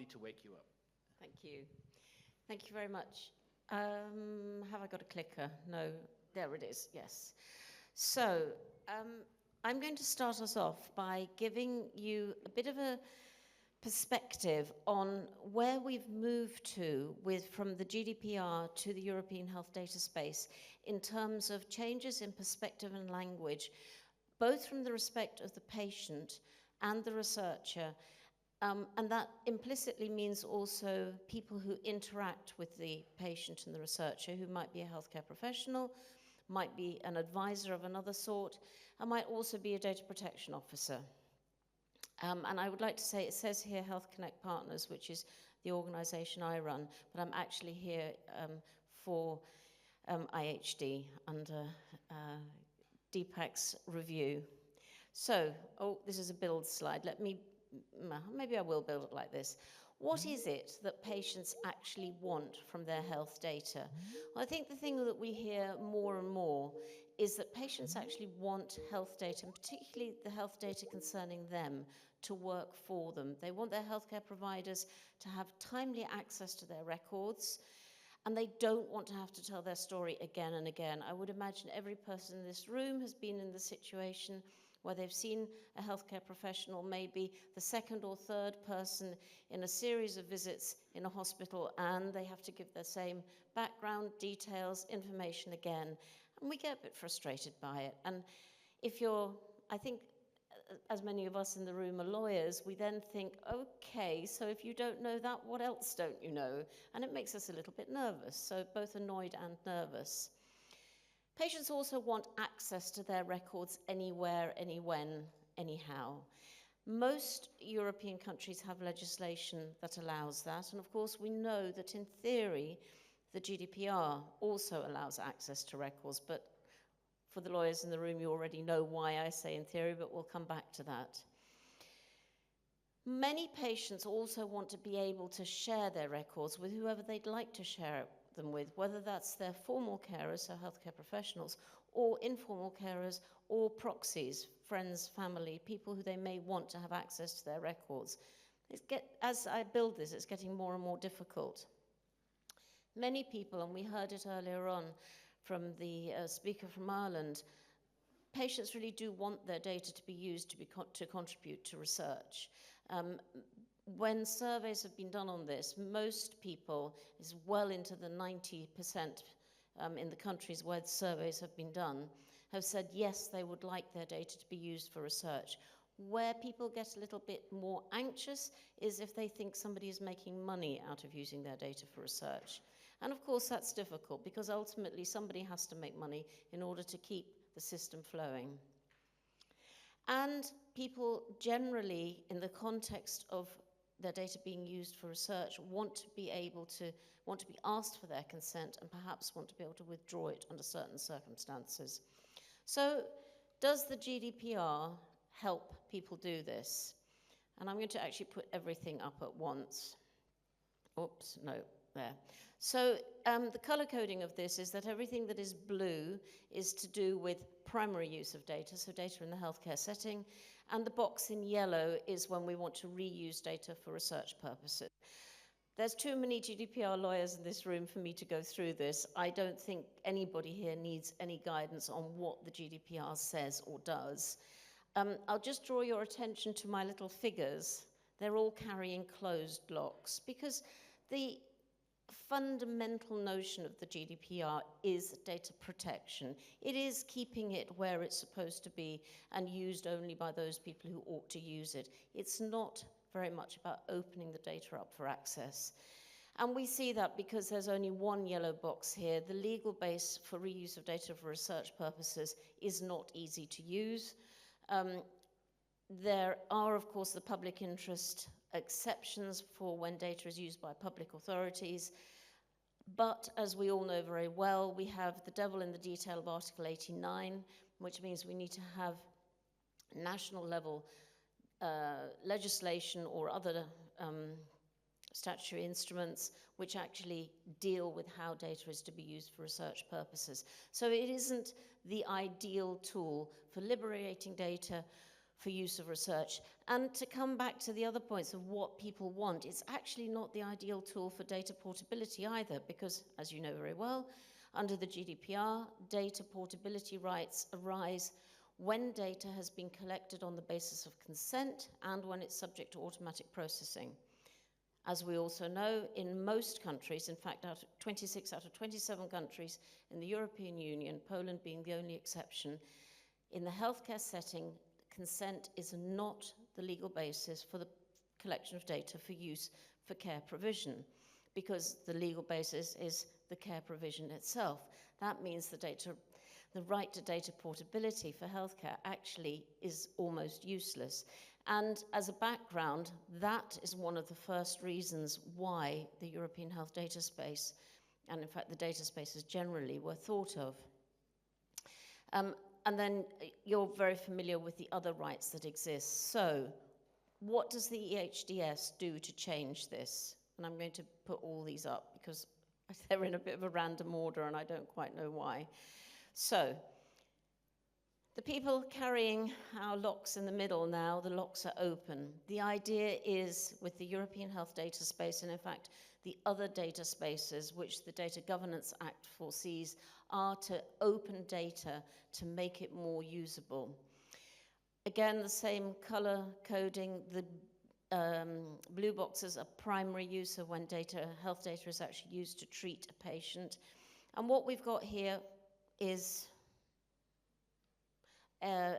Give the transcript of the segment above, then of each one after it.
partly to wake you up. Thank you. Thank you very much. Have I got a clicker? No, there it is, yes. So I'm going to start us off by giving you a bit of a perspective on where we've moved to from the GDPR to the European Health Data Space in terms of changes in perspective and language, both from the respect of the patient and the researcher. And that implicitly means also people who interact with the patient and the researcher, who might be a healthcare professional, might be an advisor of another sort, and might also be a data protection officer. And I would like to say, it says here Health Connect Partners, which is the organization I run, but I'm actually here for IHD under Deepak's review. So, this is a build slide. Maybe I will build it like this. What is it that patients actually want from their health data? Well, I think the thing that we hear more and more is that patients actually want health data, and particularly the health data concerning them, to work for them. They want their healthcare providers to have timely access to their records, and they don't want to have to tell their story again and again. I would imagine every person in this room has been in the situation where they've seen a healthcare professional, maybe the second or third person in a series of visits in a hospital, and they have to give the same background, details, information again. And we get a bit frustrated by it. And I think, as many of us in the room are lawyers, we then think, okay, so if you don't know that, what else don't you know? And it makes us a little bit nervous, so both annoyed and nervous. Patients also want access to their records anywhere, anywhen, anyhow. Most European countries have legislation that allows that, and of course we know that in theory the GDPR also allows access to records, but for the lawyers in the room, you already know why I say in theory, but we'll come back to that. Many patients also want to be able to share their records with whoever they'd like to share them with, whether that's their formal carers, so healthcare professionals, or informal carers, or proxies, friends, family, people who they may want to have access to their records. As I build this, it's getting more and more difficult. Many people, and we heard it earlier on, from the speaker from Ireland, patients really do want their data to be used to contribute to research. When surveys have been done on this, most people, is well into the 90% in the countries where surveys have been done, have said yes, they would like their data to be used for research. Where people get a little bit more anxious is if they think somebody is making money out of using their data for research. And of course that's difficult because ultimately somebody has to make money in order to keep the system flowing. And people generally, in the context of their data being used for research, want to be asked for their consent and perhaps want to be able to withdraw it under certain circumstances. So does the GDPR help people do this? And I'm going to actually put everything up at once. Oops, no, there. So the color coding of this is that everything that is blue is to do with primary use of data, so data in the healthcare setting, and the box in yellow is when we want to reuse data for research purposes. There's too many GDPR lawyers in this room for me to go through this. I don't think anybody here needs any guidance on what the GDPR says or does. I'll just draw your attention to my little figures. They're all carrying closed blocks because the fundamental notion of the GDPR is data protection. It is keeping it where it's supposed to be and used only by those people who ought to use it. It's not very much about opening the data up for access. And we see that because there's only one yellow box here. The legal base for reuse of data for research purposes is not easy to use. There are, of course, the public interest exceptions for when data is used by public authorities. But as we all know very well, we have the devil in the detail of Article 89, which means we need to have national level legislation or other statutory instruments which actually deal with how data is to be used for research purposes. So it isn't the ideal tool for liberating data for use of research. And to come back to the other points of what people want, it's actually not the ideal tool for data portability either, because, as you know very well, under the GDPR, data portability rights arise when data has been collected on the basis of consent and when it's subject to automatic processing. As we also know, in most countries, in fact, 26 out of 27 countries in the European Union, Poland being the only exception, in the healthcare setting, consent is not the legal basis for the collection of data for use for care provision, because the legal basis is the care provision itself. That means the right to data portability for healthcare actually is almost useless. And as a background, that is one of the first reasons why the European health data space, and in fact the data spaces generally, were thought of. And then you're very familiar with the other rights that exist. So what does the EHDS do to change this? And I'm going to put all these up because they're in a bit of a random order and I don't quite know why. So the people carrying our locks in the middle now, the locks are open. The idea is, with the European Health Data Space, and in fact the other data spaces which the Data Governance Act foresees, are to open data to make it more usable. Again, the same color coding. The blue boxes are primary use of when health data is actually used to treat a patient. And what we've got here is a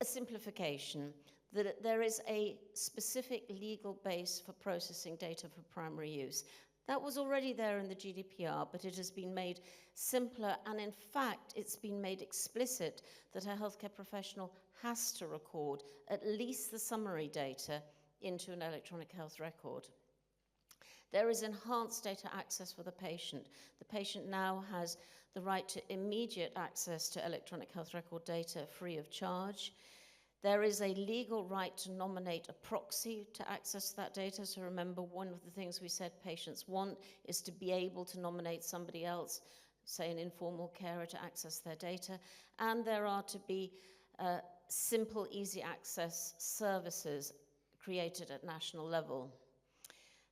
simplification, that there is a specific legal base for processing data for primary use. That was already there in the GDPR, but it has been made simpler, and in fact, it's been made explicit that a healthcare professional has to record at least the summary data into an electronic health record. There is enhanced data access for the patient. The patient now has the right to immediate access to electronic health record data free of charge. There is a legal right to nominate a proxy to access that data. So remember, one of the things we said patients want is to be able to nominate somebody else, say an informal carer, to access their data. And there are to be simple, easy access services created at national level.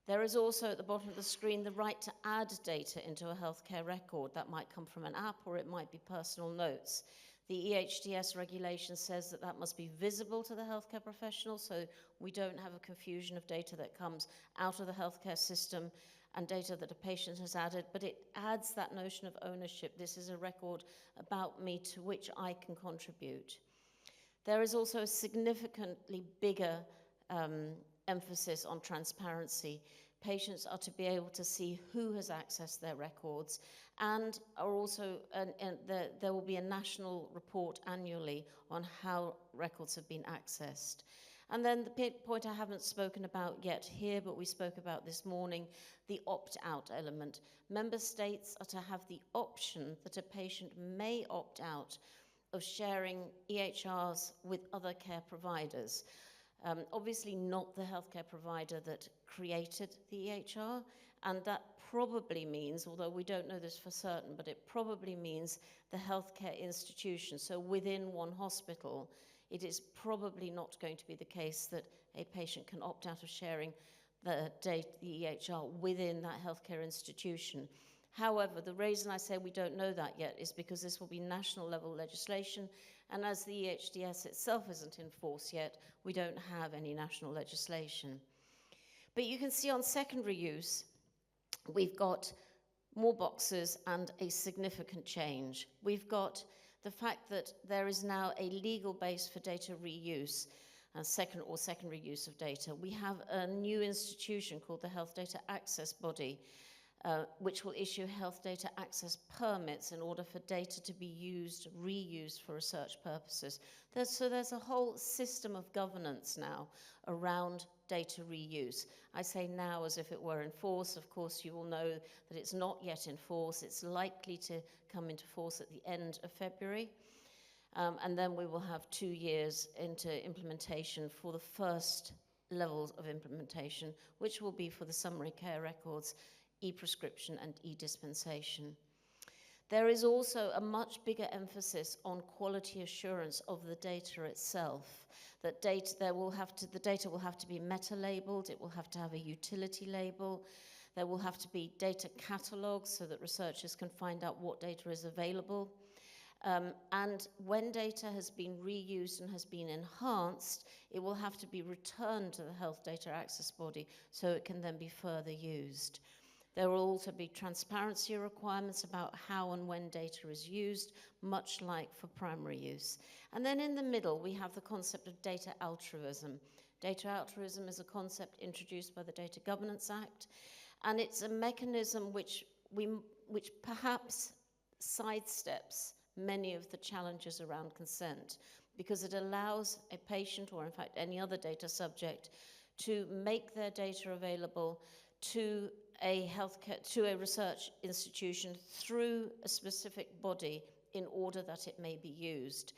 There is also at the bottom of the screen the right to add data into a healthcare record. That might come from an app or it might be personal notes. The EHDS regulation says that that must be visible to the healthcare professional, so we don't have a confusion of data that comes out of the healthcare system and data that a patient has added, but it adds that notion of ownership. This is a record about me to which I can contribute. There is also a significantly bigger emphasis on transparency. Patients are to be able to see who has accessed their records, and are also, there will be a national report annually on how records have been accessed. And then the point I haven't spoken about yet here, but we spoke about this morning, the opt-out element. Member states are to have the option that a patient may opt out of sharing EHRs with other care providers. Obviously not the healthcare provider that created the EHR, and that probably means, although we don't know this for certain, but it probably means the healthcare institution. So within one hospital, it is probably not going to be the case that a patient can opt out of sharing the EHR within that healthcare institution. However, the reason I say we don't know that yet is because this will be national level legislation, and as the EHDS itself isn't in force yet, we don't have any national legislation. But you can see on secondary use, we've got more boxes and a significant change. We've got the fact that there is now a legal base for data reuse, secondary use of data. We have a new institution called the Health Data Access Body, which will issue health data access permits in order for data to be reused for research purposes. So there's a whole system of governance now around data reuse. I say now as if it were in force. Of course, you will know that it's not yet in force. It's likely to come into force at the end of February. And then we will have 2 years into implementation for the first levels of implementation, which will be for the summary care records, e-prescription and e-dispensation. There is also a much bigger emphasis on quality assurance of the data itself. That the data will have to be meta-labeled, it will have to have a utility label, there will have to be data catalogs so that researchers can find out what data is available. And when data has been reused and has been enhanced, it will have to be returned to the Health Data Access Body so it can then be further used. There will also be transparency requirements about how and when data is used, much like for primary use. And then in the middle, we have the concept of data altruism. Data altruism is a concept introduced by the Data Governance Act, and it's a mechanism which perhaps sidesteps many of the challenges around consent, because it allows a patient, or in fact any other data subject, to make their data available to a research institution through a specific body in order that it may be used.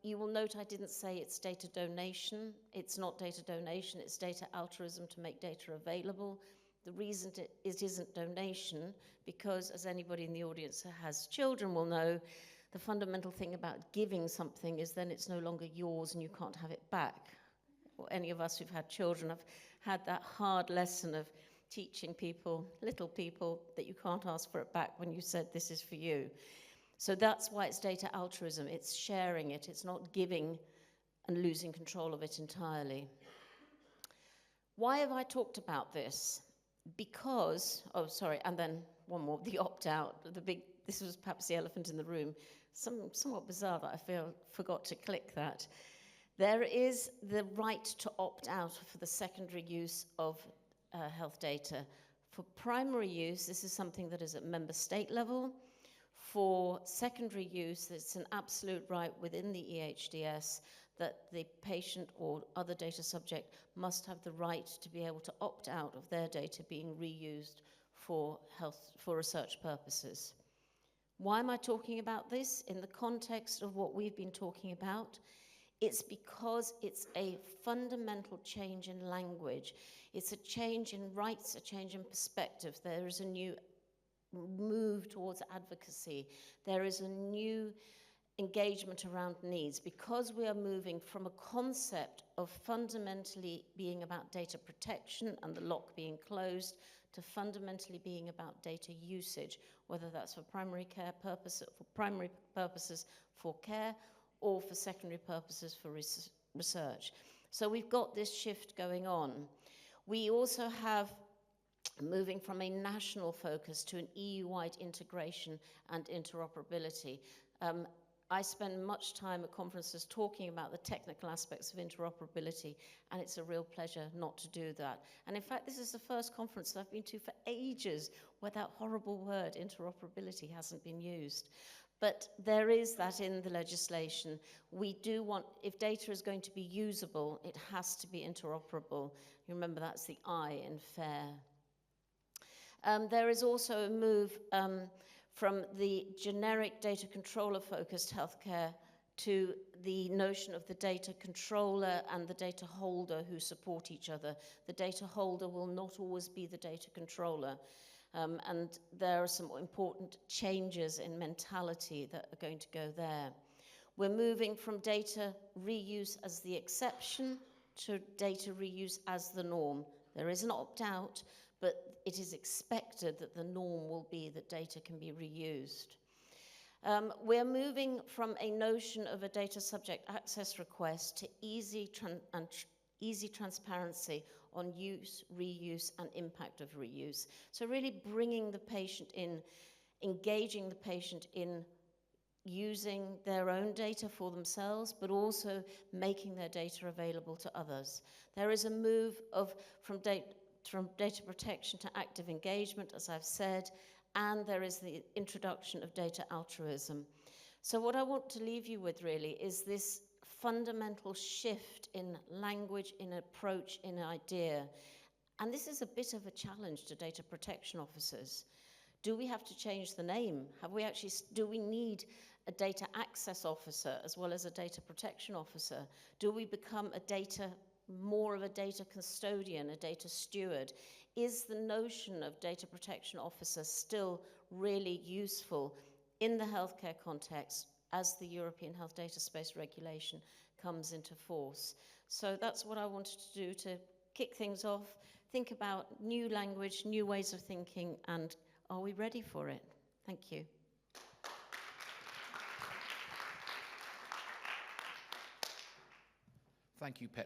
You will note I didn't say it's data donation. It's not data donation, it's data altruism to make data available. The reason it isn't donation, because as anybody in the audience who has children will know, the fundamental thing about giving something is then it's no longer yours and you can't have it back. Or any of us who've had children have had that hard lesson of teaching people, little people, that you can't ask for it back when you said this is for you. So that's why it's data altruism. It's sharing it. It's not giving and losing control of it entirely. Why have I talked about this? Because, and then one more, the opt-out, this was perhaps the elephant in the room, somewhat bizarre that I forgot to click that. There is the right to opt out for the secondary use of health data. For primary use, this is something that is at member state level. For secondary use, it's an absolute right within the EHDS that the patient or other data subject must have the right to be able to opt out of their data being reused for research purposes. Why am I talking about this in the context of what we've been talking about? It's because it's a fundamental change in language. It's a change in rights, a change in perspective. There is a new move towards advocacy. There is a new engagement around needs, because we are moving from a concept of fundamentally being about data protection and the lock being closed to fundamentally being about data usage, whether that's for primary care purposes, for primary purposes for care, or for secondary purposes for research. So we've got this shift going on. We also have moving from a national focus to an EU-wide integration and interoperability. I spend much time at conferences talking about the technical aspects of interoperability, and it's a real pleasure not to do that. And in fact, this is the first conference that I've been to for ages where that horrible word interoperability hasn't been used. But there is that in the legislation. We do want, if data is going to be usable, it has to be interoperable. You remember that's the I in fair. There is also a move from the generic data controller focused healthcare to the notion of the data controller and the data holder who support each other. The data holder will not always be the data controller. And there are some important changes in mentality that are going to go there. We're moving from data reuse as the exception to data reuse as the norm. There is an opt-out, but it is expected that the norm will be that data can be reused. We're moving from a notion of a data subject access request to easy transparency on use, reuse, and impact of reuse. So really bringing the patient in, engaging the patient in using their own data for themselves, but also making their data available to others. There is a move from data protection to active engagement, as I've said, and there is the introduction of data altruism. So what I want to leave you with really is this fundamental shift in language, in approach, in idea. And this is a bit of a challenge to data protection officers. Do we have to change the name? Do we need a data access officer as well as a data protection officer? Do we become a data more of a data custodian, a data steward? Is the notion of data protection officer still really useful in the healthcare context as the European Health Data Space Regulation comes into force? So that's what I wanted to do to kick things off, think about new language, new ways of thinking, and are we ready for it? Thank you. Thank you, Pet.